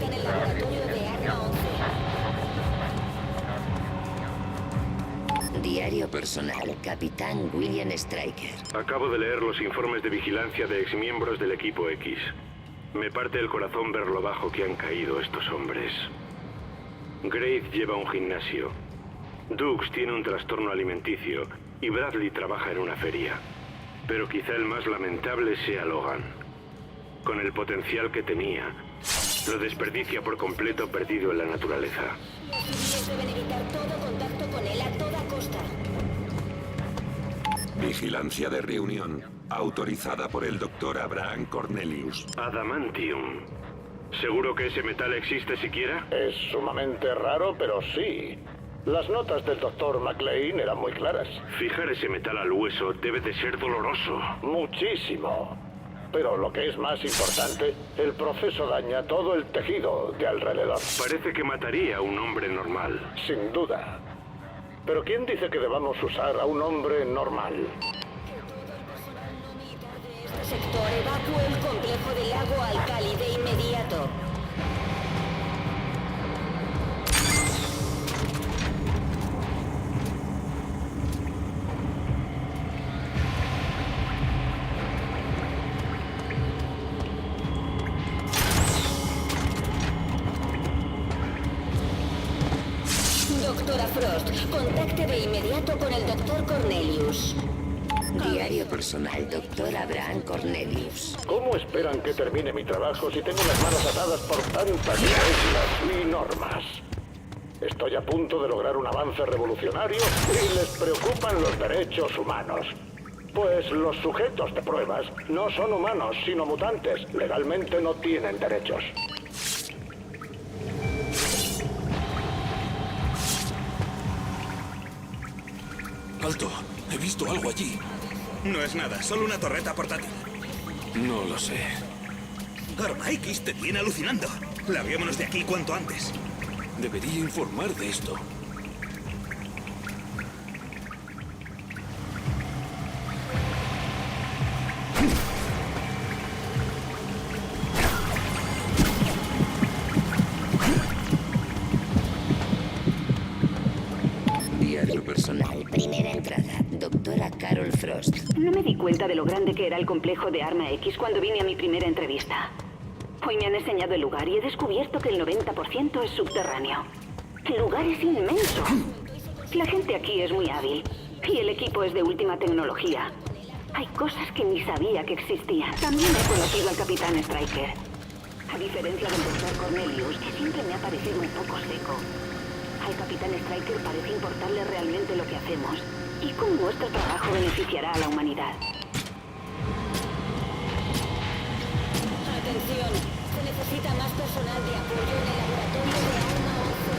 en el laboratorio de Arma 11. Diario personal, Capitán William Stryker. Acabo de leer los informes de vigilancia de exmiembros del equipo X. Me parte el corazón ver lo bajo que han caído estos hombres. Grace lleva un gimnasio. Dux tiene un trastorno alimenticio y Bradley trabaja en una feria. Pero quizá el más lamentable sea Logan. Con el potencial que tenía, lo desperdicia por completo perdido en la naturaleza. Los civiles deben evitar todo contacto con él a toda costa. Vigilancia de reunión, autorizada por el Dr. Abraham Cornelius. Adamantium. ¿Seguro que ese metal existe siquiera? Es sumamente raro, pero sí. Las notas del Dr. McLean eran muy claras. Fijar ese metal al hueso debe de ser doloroso. Muchísimo. Pero lo que es más importante, el proceso daña todo el tejido de alrededor. Parece que mataría a un hombre normal. Sin duda. Pero ¿quién dice que debamos usar a un hombre normal? Que todo el personal no militar de este sector evacúe el complejo del lago Alcali de inmediato. Doctora Frost, contacte de inmediato con el Dr. Cornelius. Diario personal, Dr. Abraham Cornelius. ¿Cómo esperan que termine mi trabajo si tengo las manos atadas por tantas reglas y normas? Estoy a punto de lograr un avance revolucionario y les preocupan los derechos humanos. Pues los sujetos de pruebas no son humanos, sino mutantes. Legalmente no tienen derechos. ¡Alto! He visto algo allí. No es nada, solo una torreta portátil. No lo sé. Arma X te tiene alucinando. Larguémonos de aquí cuanto antes. Debería informar de esto. Diario personal, primera entrada, Doctora Carol Frost. No me di cuenta de lo grande que era el complejo de Arma X cuando vine a mi primera entrevista. Hoy me han enseñado el lugar y he descubierto que el 90% es subterráneo. El lugar es inmenso. La gente aquí es muy hábil y el equipo es de última tecnología. Hay cosas que ni sabía que existían. También he conocido al Capitán Stryker. A diferencia del Dr. Cornelius, que siempre me ha parecido un poco seco. Al Capitán Stryker parece importarle realmente lo que hacemos y cómo nuestro trabajo beneficiará a la humanidad. Atención, se necesita más personal de apoyo en el laboratorio de Arma 11.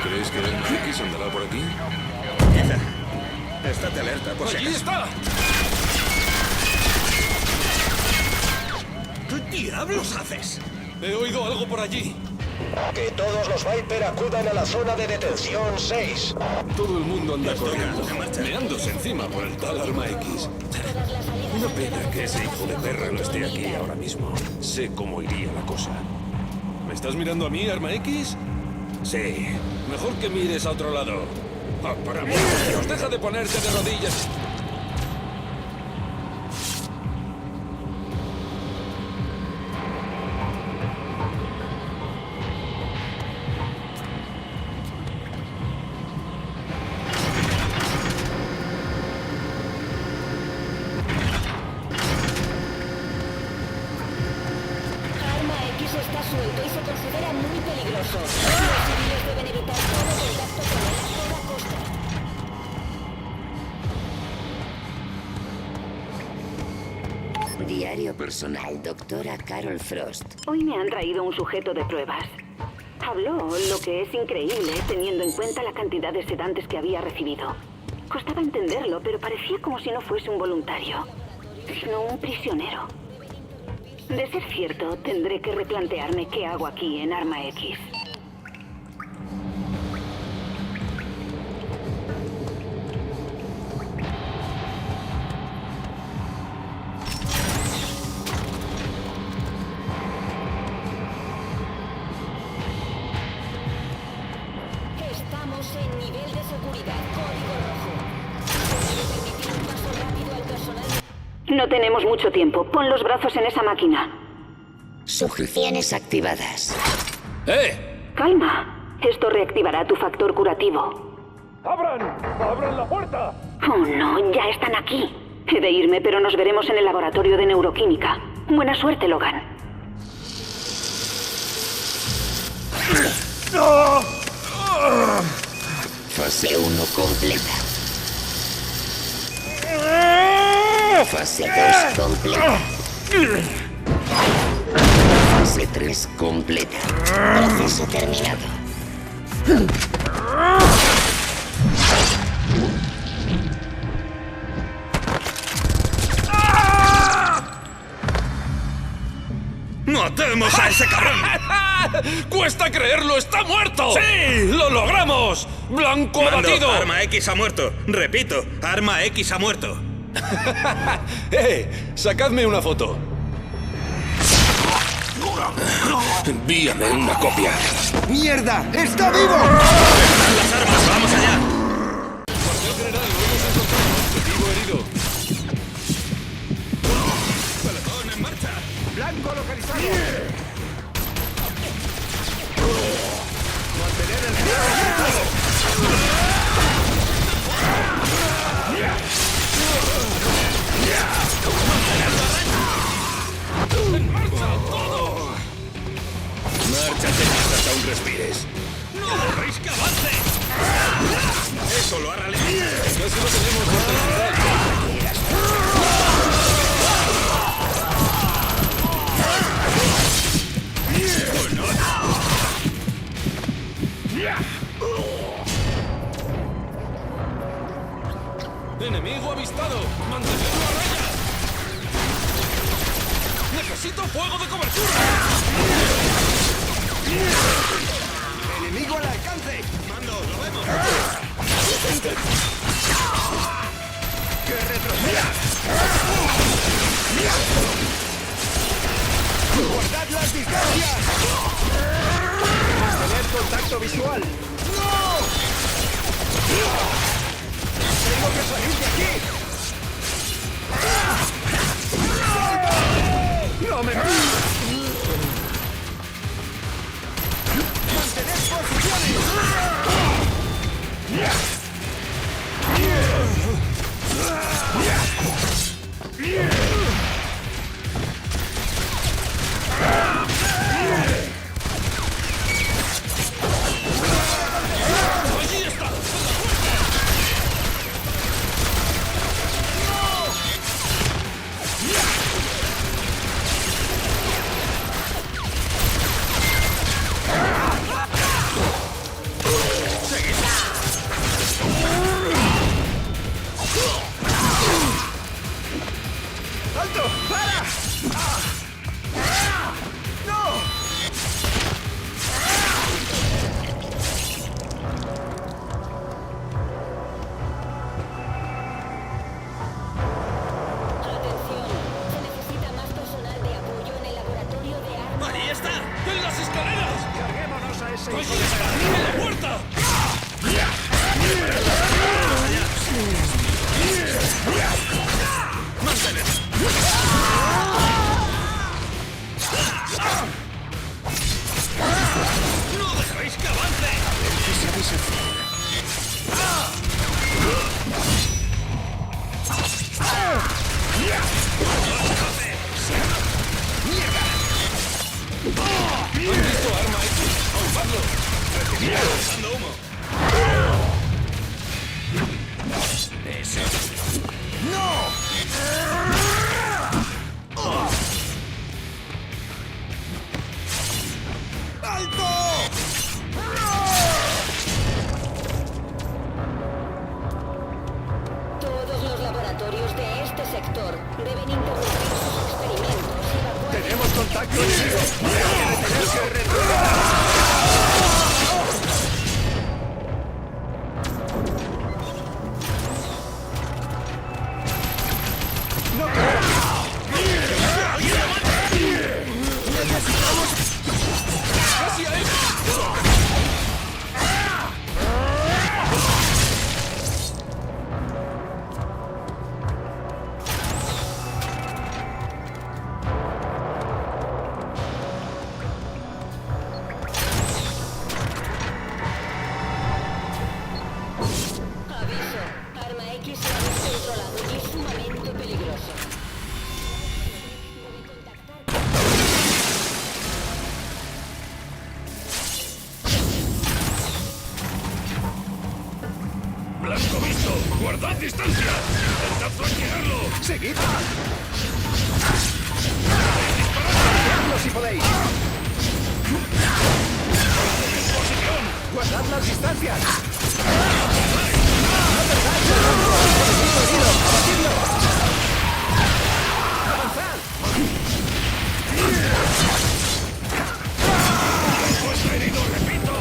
¿Crees que el X andará por aquí? Quizá. Estate alerta, por si ¡Allí acaso. está! ¿Qué diablos haces? He oído algo por allí. Que todos los Viper acudan a la zona de detención 6. Todo el mundo anda corriendo, en marcha. meándose encima por el tal Arma X. Una pena que ese hijo de perra no esté aquí ahora mismo. Sé cómo iría la cosa. ¿Me estás mirando a mí, Arma X? Sí. Mejor que mires a otro lado. ¡Ah, por amor de Dios! ¡Deja de ponerte de rodillas! Arma X está suelto y se considera muy peligroso. Los civiles deben evitar todo contacto con él a toda costa. Diario personal, Doctora Carol Frost. Hoy me han traído un sujeto de pruebas. Habló, lo que es increíble, teniendo en cuenta la cantidad de sedantes que había recibido. Costaba entenderlo, pero parecía como si no fuese un voluntario, sino un prisionero. De ser cierto, tendré que replantearme qué hago aquí en Arma X. seguridad. Código rojo. Se debe permitir un paso rápido al personal. No tenemos mucho tiempo. Pon los brazos en esa máquina. Sujeciones activadas. ¡Eh! Calma. Esto reactivará tu factor curativo. ¡Abran! ¡Abran la puerta! Oh, no. Ya están aquí. He de irme, pero nos veremos en el laboratorio de neuroquímica. Buena suerte, Logan. Fase 1 completa. Fase 2 completa. Fase 3 completa. Proceso terminado. ¡Matemos a ese cabrón! ¡Cuesta creerlo! ¡Está muerto! ¡Sí! ¡Lo logramos! ¡Blanco Mando, abatido! Arma X ha muerto. Repito, Arma X ha muerto. Sacadme una foto. Envíame una copia. ¡Mierda! ¡Está vivo! ¡Están las armas! ¡Vamos allá! Cuartel general, lo hemos encontrado. Objetivo herido. ¡Pelotón en marcha! ¡Blanco localizado! ¡Mantener el fuego! ¡En marcha! ¡Todo! ¡Márchate hasta aún respires! ¡No dejéis que avance! ¡Eso lo ha ralentizado! Casi no tenemos oportunidad. ¡Enemigo avistado! ¡Mantenedlo a raya! ¡Necesito fuego de cobertura! ¡Enemigo al alcance! ¡Mando, lo vemos! ¡Que retroceda! ¡Guardad las distancias! ¡Mantener contacto visual! ¡No! ¡Tengo que salir de aquí! ¡No me ¡mantened posiciones! ¡Allí está! ¡Alto! ¡Para! ¡No! Atención. Se necesita más personal de apoyo en el laboratorio de armas. ¡Ahí está! ¡En las escaleras! ¡Carguémonos a ese ¡Allí hijo de está! ¡En la puerta! ¡No dejéis que avance! ¿Han visto Arma X? ¡Observadlo! ¡Lanzando humo! ¡Alto! Todos los laboratorios de este sector deben interrumpir sus experimentos y evacuar. ¡Tenemos contacto enemigo! ¡Hay que detener que retroceda! ¡Guardad distancia! ¡Intentad flanquearlo! ¡Seguid! ¡Disparadlo si podéis! ¡Posición! ¡Guardad las distancias! ¡Avanzad! ¡Está herido, repito!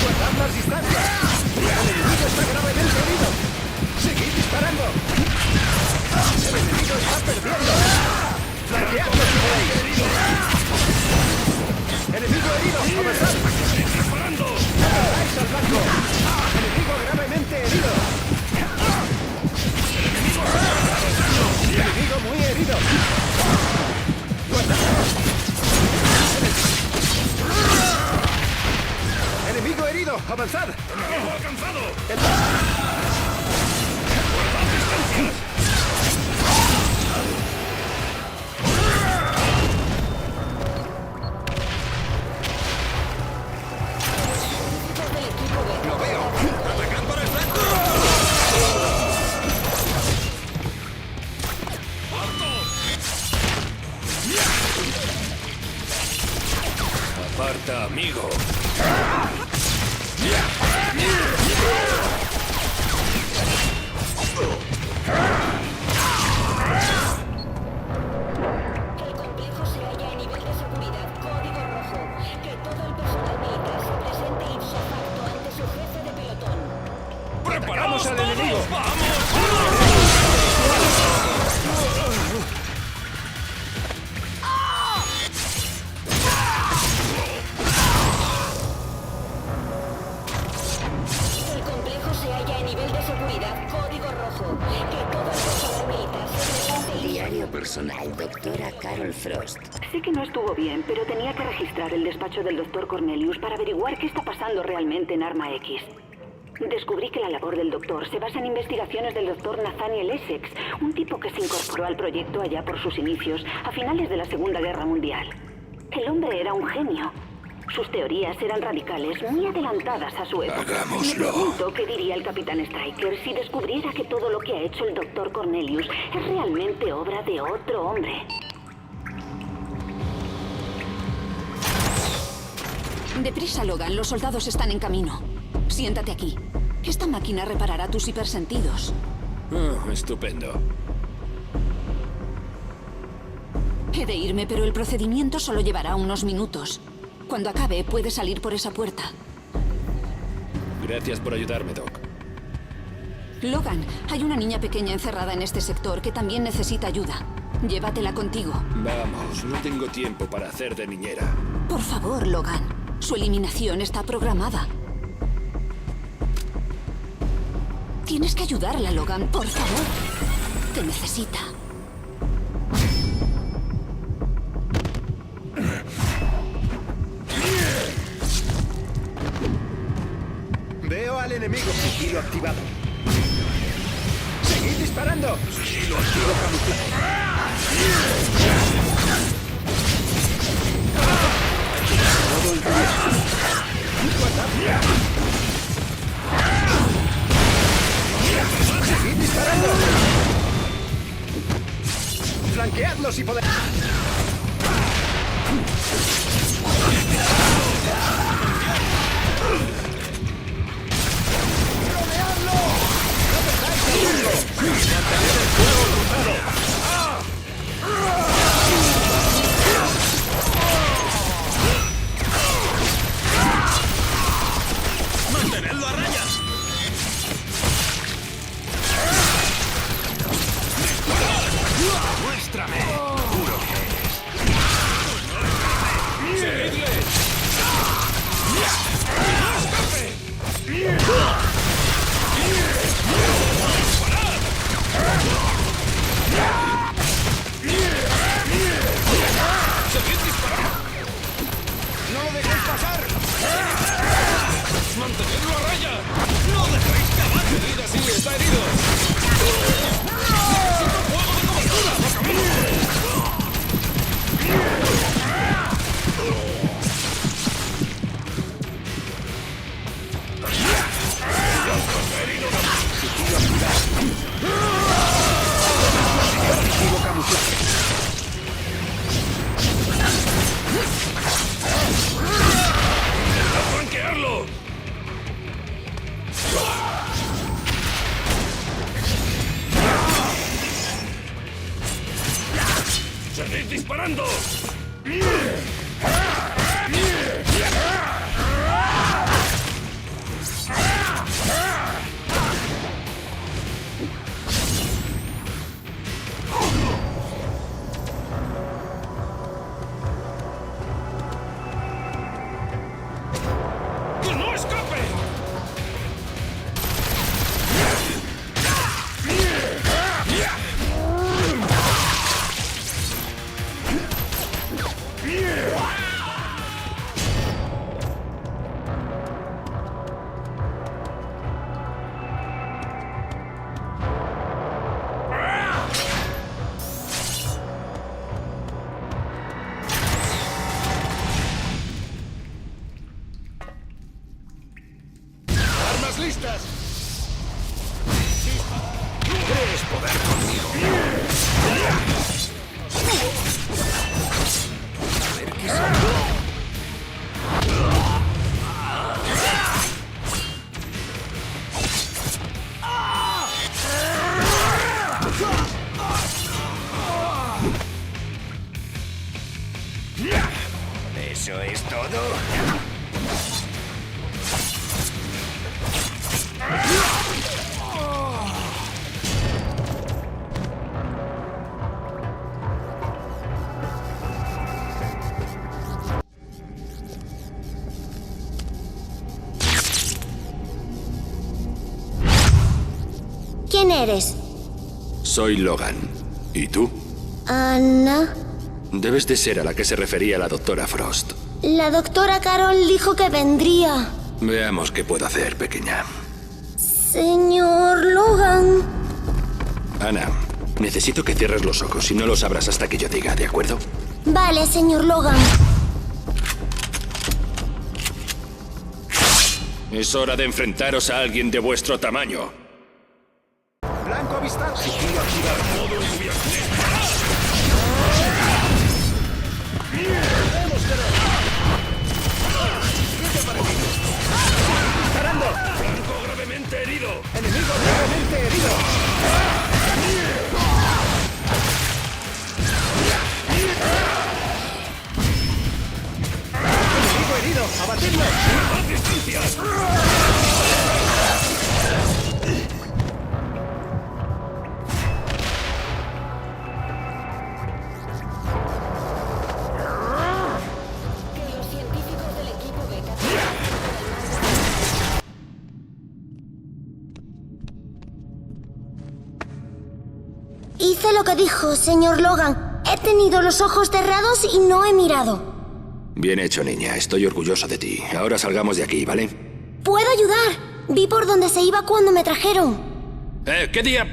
¡Guardad las distancias! ¡El enemigo está gravemente herido! ¡Seguid disparando! ¡El enemigo está perdiendo! ¡Flanqueadlo si podéis! ¡Enemigo herido! ¡Avanzad! ¡Disparando! ¡Avanzáis al blanco! ¡Enemigo gravemente herido! ¡Enemigo muy herido! ¡Guardad! ¡Enemigo herido! ¡Avanzad! ¡Enemigo alcanzado! ¡Guardad distancias! ¡Lo veo! ¡Atacad por el flanco! ¡Alto! Aparta, amigo. El complejo se halla en nivel de seguridad código rojo. Que todo el personal militar se presente ipso facto ante su jefe de pelotón. ¡Preparaos al todos! enemigo! ¡Vamos! El complejo se halla en nivel de seguridad código rojo. Que todo el personal militar se presente ipso Diario personal, doctora Carol Frost. Sé que no estuvo bien, pero tenía que registrar el despacho del Dr. Cornelius para averiguar qué está pasando realmente en Arma X. Descubrí que la labor del doctor se basa en investigaciones del Dr. Nathaniel Essex, un tipo que se incorporó al proyecto allá por sus inicios, a finales de la Segunda Guerra Mundial. El hombre era un genio. Sus teorías eran radicales, muy adelantadas a su época. Hagámoslo. Me pregunto qué diría el capitán Stryker si descubriera que todo lo que ha hecho el Dr. Cornelius es realmente obra de otro hombre. Deprisa, Logan. Los soldados están en camino. Siéntate aquí. Esta máquina reparará tus hipersentidos. Oh, estupendo. He de irme, pero el procedimiento solo llevará unos minutos. Cuando acabe, puedes salir por esa puerta. Gracias por ayudarme, Doc. Logan, hay una niña pequeña encerrada en este sector que también necesita ayuda. Llévatela contigo. Vamos, no tengo tiempo para hacer de niñera. Por favor, Logan. Su eliminación está programada. Tienes que ayudarla, Logan, por favor. Te necesita. Veo al enemigo. Sigilo activado. ¡Seguid disparando! Sigilo activo. Todo el ¡seguid disparando! ¡Flanqueadlo si podéis! ¡Rodeadlo! ¡No perdáis el rumbo! ¡Mantened el fuego cruzado! ¡Mantenedlo a raya! ¡Muéstrame! ¡Juro que eres! ¡Seguidle! ¡Seguid disparando! ¡No lo dejéis pasar! ¡Mantenedlo a raya! ¡Armas listas! ¿Crees poder conmigo? A ver qué sale. ¿Eso es todo? ¿Quién eres? Soy Logan. ¿Y tú? Ana. Debes de ser a la que se refería la doctora Frost. La doctora Carol dijo que vendría. Veamos qué puedo hacer, pequeña. Señor Logan. Ana, necesito que cierres los ojos y no los abras hasta que yo diga, ¿de acuerdo? Vale, señor Logan. Es hora de enfrentaros a alguien de vuestro tamaño. Blanco avistado. Sigilo activado. Modo enviación. ¡Disparando! Blanco gravemente herido. ¡Enemigo gravemente herido! ¡Enemigo herido! ¡Abatidlo! ¡A distancia! Que los científicos del equipo Beta... Hice lo que dijo, señor Logan. He tenido los ojos cerrados y no he mirado. Bien hecho, niña. Estoy orgulloso de ti. Ahora salgamos de aquí, ¿vale? ¿Puedo ayudar? Vi por donde se iba cuando me trajeron. ¿Qué día?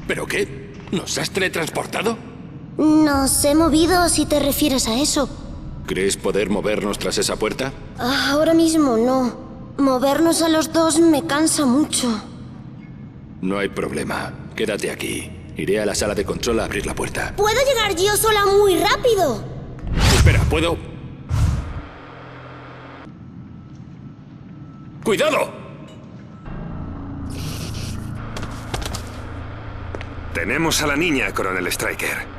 ¿Pero qué? ¿Nos has teletransportado? Nos he movido si te refieres a eso. ¿Crees poder movernos tras esa puerta? Ahora mismo no. Movernos a los dos me cansa mucho. No hay problema. Quédate aquí. Iré a la sala de control a abrir la puerta. Puedo llegar yo sola muy rápido. Espera, ¿puedo? ¡Cuidado! Tenemos a la niña, Coronel Stryker.